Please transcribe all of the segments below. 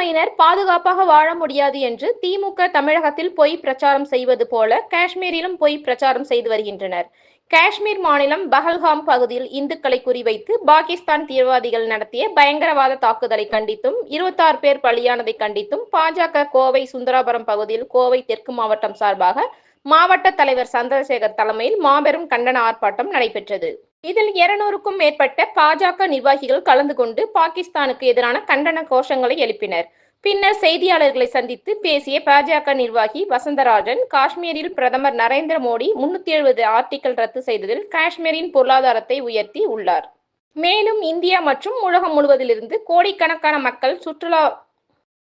சிறுபான்மையினர் பாதுகாப்பாக வாழ முடியாது என்று திமுக தமிழகத்தில் பொய் பிரச்சாரம் செய்வது போல காஷ்மீரிலும் பொய் பிரச்சாரம் செய்து வருகின்றனர். காஷ்மீர் மாநிலம் பஹல்காம் பகுதியில் இந்துக்களை குறிவைத்து பாகிஸ்தான் தீவிரவாதிகள் நடத்திய பயங்கரவாத தாக்குதலை கண்டித்தும் 26 பேர் பலியானதை கண்டித்தும் பாஜக கோவை சுந்தராபுரம் பகுதியில் கோவை தெற்கு மாவட்டம் சார்பாக மாவட்ட தலைவர் சந்திரசேகர் தலைமையில் மாபெரும் கண்டன ஆர்ப்பாட்டம் நடைபெற்றது. இதில் 200க்கும் மேற்பட்ட பாஜக நிர்வாகிகள் கலந்து கொண்டு பாகிஸ்தானுக்கு எதிரான கண்டன கோஷங்களை எழுப்பினர். பின்னர் செய்தியாளர்களை சந்தித்து பேசிய பாஜக நிர்வாகி வசந்தராஜன், காஷ்மீரில் பிரதமர் நரேந்திர மோடி 370 ஆர்டிக்கல் ரத்து செய்ததில் காஷ்மீரின் பொருளாதாரத்தை உயர்த்தி உள்ளார். மேலும் இந்தியா மற்றும் உலகம் முழுவதிலிருந்து கோடிக்கணக்கான மக்கள் சுற்றுலா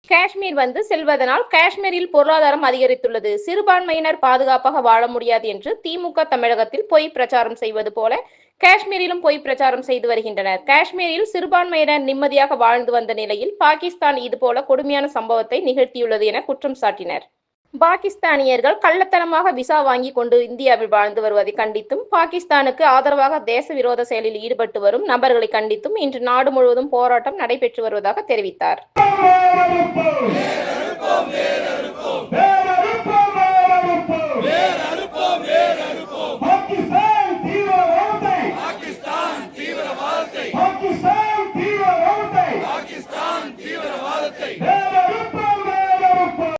காஷ்மீர் வந்து செல்வதனால் காஷ்மீரில் பொருளாதாரம் அதிகரித்துள்ளது. சிறுபான்மையினர் பாதுகாப்பாக வாழ முடியாது என்று திமுக தமிழகத்தில் பொய் பிரச்சாரம் செய்வது போல காஷ்மீரிலும் பொய் பிரச்சாரம் செய்து வருகின்றனர். காஷ்மீரில் சிறுபான்மையினர் நிம்மதியாக வாழ்ந்து வந்த நிலையில் பாகிஸ்தான் இதுபோல கொடுமையான சம்பவத்தை நிகழ்த்தியுள்ளது என குற்றம் சாட்டினர். பாகிஸ்தானியர்கள் கள்ளத்தனமாக விசா வாங்கி கொண்டு இந்தியாவில் வாழ்ந்து வருவதை கண்டித்தும், பாகிஸ்தானுக்கு ஆதரவாக தேச விரோத செயலில் ஈடுபட்டு வரும் நபர்களை கண்டித்தும் இன்று நாடு முழுவதும் போராட்டம் நடைபெற்று வருவதாக தெரிவித்தார்.